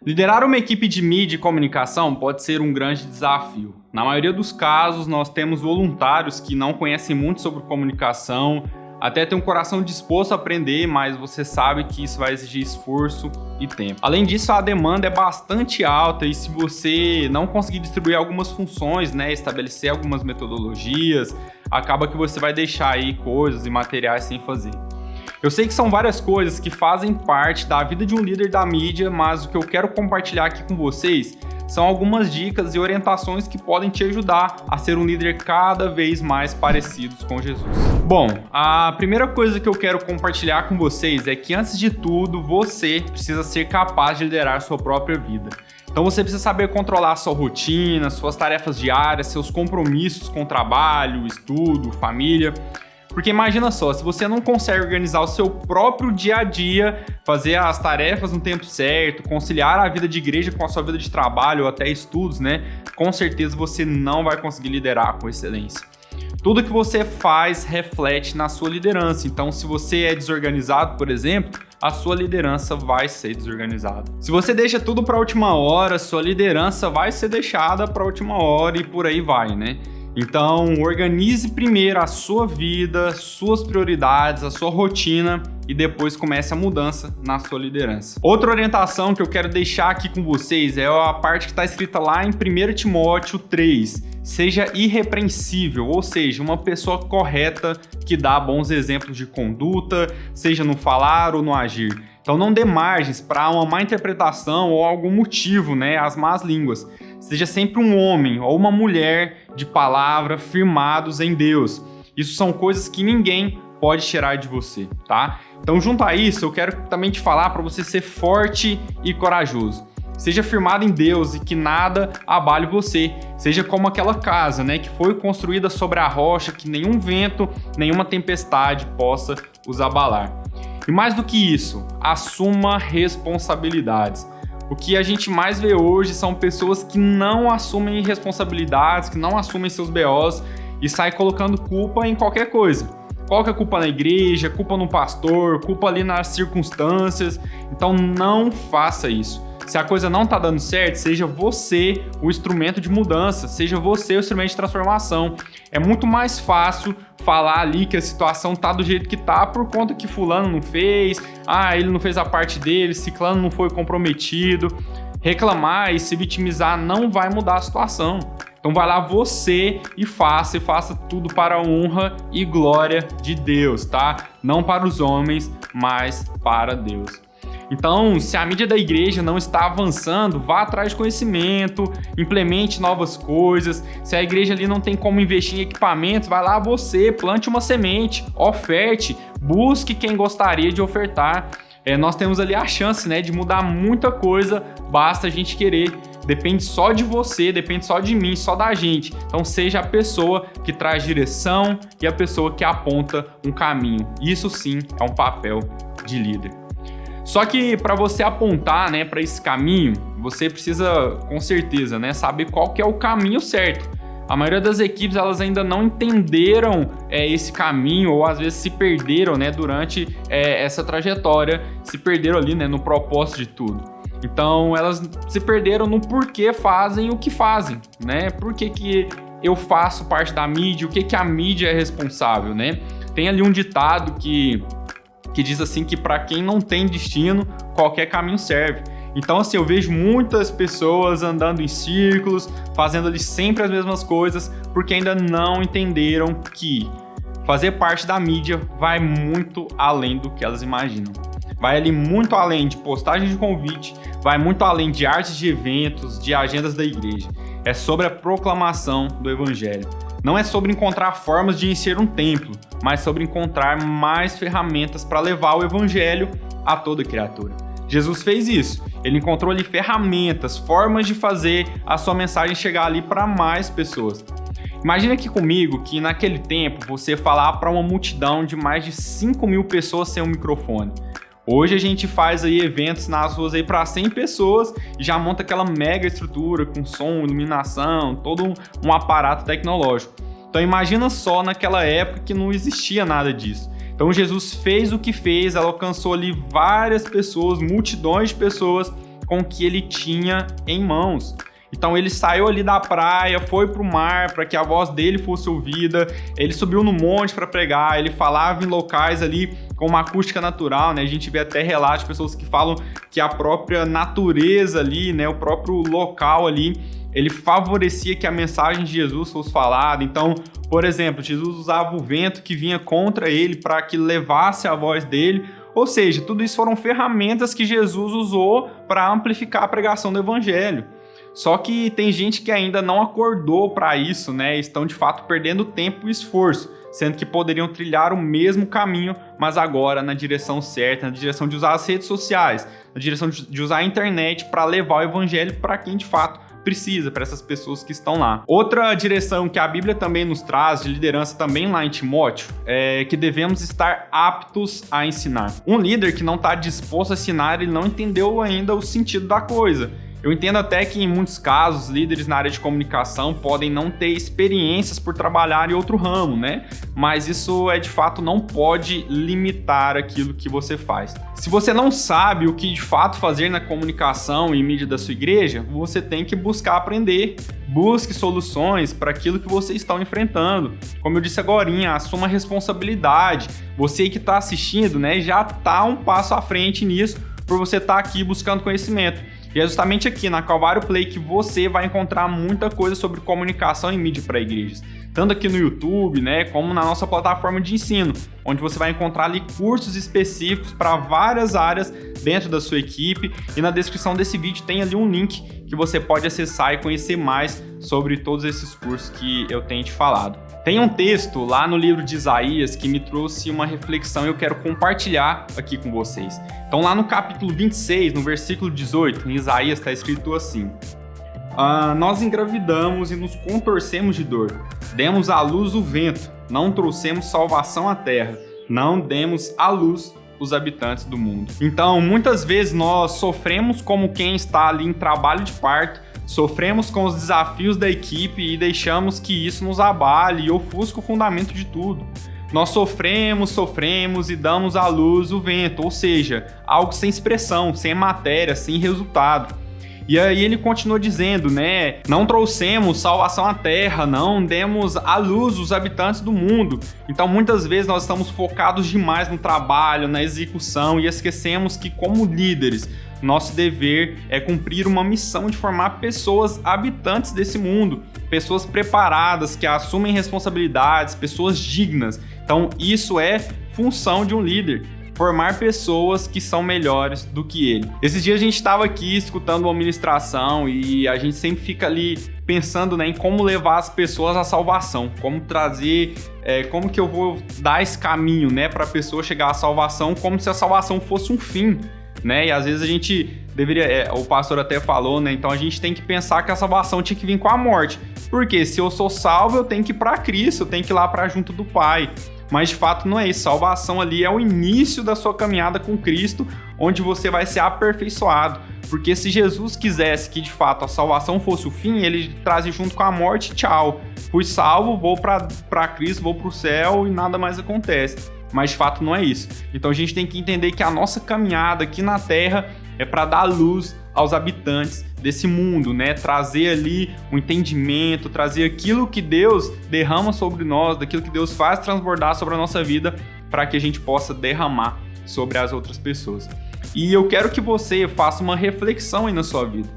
Liderar uma equipe de mídia e comunicação pode ser um grande desafio. Na maioria dos casos, nós temos voluntários que não conhecem muito sobre comunicação, até têm um coração disposto a aprender, mas você sabe que isso vai exigir esforço e tempo. Além disso, a demanda é bastante alta e se você não conseguir distribuir algumas funções, estabelecer algumas metodologias, acaba que você vai deixar aí coisas e materiais sem fazer. Eu sei que são várias coisas que fazem parte da vida de um líder da mídia, mas o que eu quero compartilhar aqui com vocês são algumas dicas e orientações que podem te ajudar a ser um líder cada vez mais parecido com Jesus. Bom, a primeira coisa que eu quero compartilhar com vocês é que, antes de tudo, você precisa ser capaz de liderar sua própria vida. Então você precisa saber controlar sua rotina, suas tarefas diárias, seus compromissos com trabalho, estudo, família. Porque imagina só, se você não consegue organizar o seu próprio dia a dia, fazer as tarefas no tempo certo, conciliar a vida de igreja com a sua vida de trabalho ou até estudos, com certeza você não vai conseguir liderar com excelência. Tudo que você faz reflete na sua liderança. Então, se você é desorganizado, por exemplo, a sua liderança vai ser desorganizada. Se você deixa tudo para a última hora, sua liderança vai ser deixada para a última hora e por aí vai, Então, organize primeiro a sua vida, suas prioridades, a sua rotina e depois comece a mudança na sua liderança. Outra orientação que eu quero deixar aqui com vocês é a parte que está escrita lá em 1 Timóteo 3. Seja irrepreensível, ou seja, uma pessoa correta que dá bons exemplos de conduta, seja no falar ou no agir. Então não dê margens para uma má interpretação ou algum motivo, às más línguas. Seja sempre um homem ou uma mulher de palavra firmados em Deus. Isso são coisas que ninguém pode tirar de você, tá? Então, junto a isso, eu quero também te falar para você ser forte e corajoso. Seja firmado em Deus e que nada abale você. Seja como aquela casa, que foi construída sobre a rocha, que nenhum vento, nenhuma tempestade possa os abalar. E mais do que isso, assuma responsabilidades. O que a gente mais vê hoje são pessoas que não assumem responsabilidades, que não assumem seus BOs e saem colocando culpa em qualquer coisa. Coloca culpa na igreja, culpa no pastor, culpa ali nas circunstâncias. Então não faça isso. Se a coisa não está dando certo, seja você o instrumento de mudança, seja você o instrumento de transformação. É muito mais fácil falar ali que a situação tá do jeito que tá por conta que fulano não fez, ele não fez a parte dele, ciclano não foi comprometido. Reclamar e se vitimizar não vai mudar a situação. Então vai lá você e faça tudo para a honra e glória de Deus, tá? Não para os homens, mas para Deus. Então, se a mídia da igreja não está avançando, vá atrás de conhecimento, implemente novas coisas. Se a igreja ali não tem como investir em equipamentos, vai lá você, plante uma semente, oferte, busque quem gostaria de ofertar. Nós temos ali a chance, de mudar muita coisa, basta a gente querer. Depende só de você, depende só de mim, só da gente. Então seja a pessoa que traz direção e a pessoa que aponta um caminho. Isso sim é um papel de líder. Só que para você apontar, para esse caminho, você precisa, com certeza, saber qual que é o caminho certo. A maioria das equipes, elas ainda não entenderam esse caminho ou às vezes se perderam, durante essa trajetória, se perderam ali, no propósito de tudo. Então, elas se perderam no porquê fazem o que fazem, Por que eu faço parte da mídia, o que a mídia é responsável, Tem ali um ditado que diz assim que para quem não tem destino, qualquer caminho serve. Então, eu vejo muitas pessoas andando em círculos, fazendo ali sempre as mesmas coisas, porque ainda não entenderam que fazer parte da mídia vai muito além do que elas imaginam. Vai ali muito além de postagem de convite, vai muito além de artes de eventos, de agendas da igreja. É sobre a proclamação do evangelho. Não é sobre encontrar formas de encher um templo, mas sobre encontrar mais ferramentas para levar o evangelho a toda criatura. Jesus fez isso. Ele encontrou ali ferramentas, formas de fazer a sua mensagem chegar ali para mais pessoas. Imagina aqui comigo que naquele tempo você falar para uma multidão de mais de 5.000 pessoas sem um microfone. Hoje a gente faz aí eventos nas ruas aí para 100 pessoas e já monta aquela mega estrutura com som, iluminação, todo um aparato tecnológico. Então imagina só naquela época que não existia nada disso. Então Jesus fez o que fez, ela alcançou ali várias pessoas, multidões de pessoas com o que ele tinha em mãos. Então ele saiu ali da praia, foi pro mar para que a voz dele fosse ouvida, ele subiu no monte para pregar, ele falava em locais ali com uma acústica natural, né? A gente vê até relatos de pessoas que falam que a própria natureza ali, né, o próprio local ali, ele favorecia que a mensagem de Jesus fosse falada. Então, por exemplo, Jesus usava o vento que vinha contra ele para que levasse a voz dele. Ou seja, tudo isso foram ferramentas que Jesus usou para amplificar a pregação do evangelho. Só que tem gente que ainda não acordou para isso, né? Estão de fato perdendo tempo e esforço, sendo que poderiam trilhar o mesmo caminho, mas agora na direção certa, na direção de usar as redes sociais, na direção de usar a internet para levar o evangelho para quem de fato precisa, para essas pessoas que estão lá. Outra direção que a Bíblia também nos traz, de liderança também lá em Timóteo, é que devemos estar aptos a ensinar. Um líder que não está disposto a ensinar, ele não entendeu ainda o sentido da coisa. Eu entendo até que em muitos casos, líderes na área de comunicação podem não ter experiências por trabalhar em outro ramo, né? Mas isso de fato não pode limitar aquilo que você faz. Se você não sabe o que de fato fazer na comunicação e mídia da sua igreja, você tem que buscar aprender. Busque soluções para aquilo que vocês estão enfrentando. Como eu disse agorinha, assuma a responsabilidade. Você que está assistindo, né, já está um passo à frente nisso por você estar aqui buscando conhecimento. E é justamente aqui na Calvário Play que você vai encontrar muita coisa sobre comunicação e mídia para igrejas. Tanto aqui no YouTube, né, como na nossa plataforma de ensino, onde você vai encontrar ali cursos específicos para várias áreas dentro da sua equipe. E na descrição desse vídeo tem ali um link que você pode acessar e conhecer mais sobre todos esses cursos que eu tenho te falado. Tem um texto lá no livro de Isaías que me trouxe uma reflexão e eu quero compartilhar aqui com vocês. Então lá no capítulo 26, no versículo 18, em Isaías está escrito assim: nós engravidamos e nos contorcemos de dor, demos à luz o vento, não trouxemos salvação à terra, não demos à luz os habitantes do mundo. Então, muitas vezes nós sofremos como quem está ali em trabalho de parto, sofremos com os desafios da equipe e deixamos que isso nos abale e ofusque o fundamento de tudo. Nós sofremos e damos à luz o vento, ou seja, algo sem expressão, sem matéria, sem resultado. E aí ele continua dizendo, né? Não trouxemos salvação à terra, não demos à luz os habitantes do mundo. Então muitas vezes nós estamos focados demais no trabalho, na execução e esquecemos que como líderes, nosso dever é cumprir uma missão de formar pessoas habitantes desse mundo, pessoas preparadas, que assumem responsabilidades, pessoas dignas. Então isso é função de um líder. Formar pessoas que são melhores do que ele. Esses dias a gente estava aqui escutando uma ministração e a gente sempre fica ali pensando, né, em como levar as pessoas à salvação, como trazer, como que eu vou dar esse caminho, né, para a pessoa chegar à salvação, como se a salvação fosse um fim, né? E às vezes a gente deveria, o pastor até falou, né? Então a gente tem que pensar que a salvação tinha que vir com a morte, porque se eu sou salvo eu tenho que ir para Cristo, eu tenho que ir lá para junto do Pai. Mas de fato não é isso. Salvação ali é o início da sua caminhada com Cristo, onde você vai ser aperfeiçoado. Porque se Jesus quisesse que de fato a salvação fosse o fim, ele trazia junto com a morte, tchau. Fui salvo, vou para Cristo, vou para o céu e nada mais acontece. Mas de fato não é isso. Então a gente tem que entender que a nossa caminhada aqui na Terra é para dar luz aos habitantes desse mundo, né? Trazer ali um entendimento, trazer aquilo que Deus derrama sobre nós, daquilo que Deus faz transbordar sobre a nossa vida, para que a gente possa derramar sobre as outras pessoas. E eu quero que você faça uma reflexão aí na sua vida.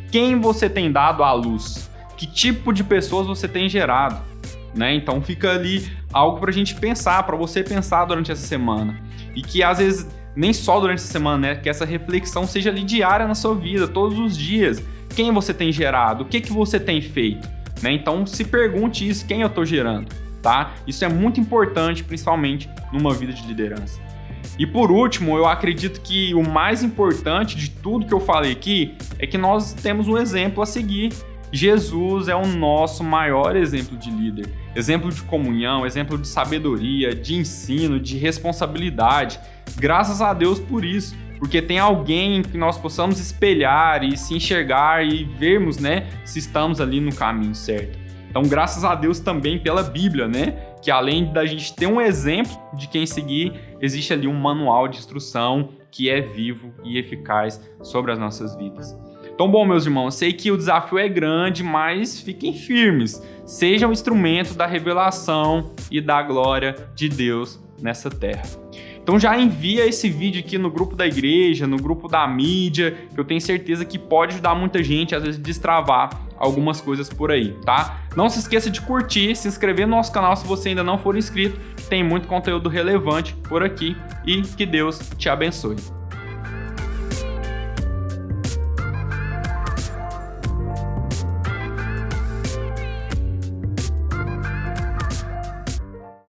Quem você tem dado à luz? Que tipo de pessoas você tem gerado? Né? Então fica ali algo para a gente pensar, para você pensar durante essa semana. E que às vezes nem só durante essa semana, né? Que essa reflexão seja ali diária na sua vida, todos os dias. Quem você tem gerado? O que você tem feito? Né? Então se pergunte isso, quem eu estou gerando? Tá? Isso é muito importante, principalmente numa vida de liderança. E por último, eu acredito que o mais importante de tudo que eu falei aqui é que nós temos um exemplo a seguir. Jesus é o nosso maior exemplo de líder, exemplo de comunhão, exemplo de sabedoria, de ensino, de responsabilidade. Graças a Deus por isso, porque tem alguém que nós possamos espelhar e se enxergar e vermos, né, se estamos ali no caminho certo. Então, graças a Deus também pela Bíblia, né, que além da gente ter um exemplo de quem seguir, existe ali um manual de instrução que é vivo e eficaz sobre as nossas vidas. Então, bom, meus irmãos, sei que o desafio é grande, mas fiquem firmes. Sejam um instrumento da revelação e da glória de Deus nessa terra. Então já envia esse vídeo aqui no grupo da igreja, no grupo da mídia, que eu tenho certeza que pode ajudar muita gente, às vezes destravar algumas coisas por aí, tá? Não se esqueça de curtir, se inscrever no nosso canal se você ainda não for inscrito, tem muito conteúdo relevante por aqui e que Deus te abençoe.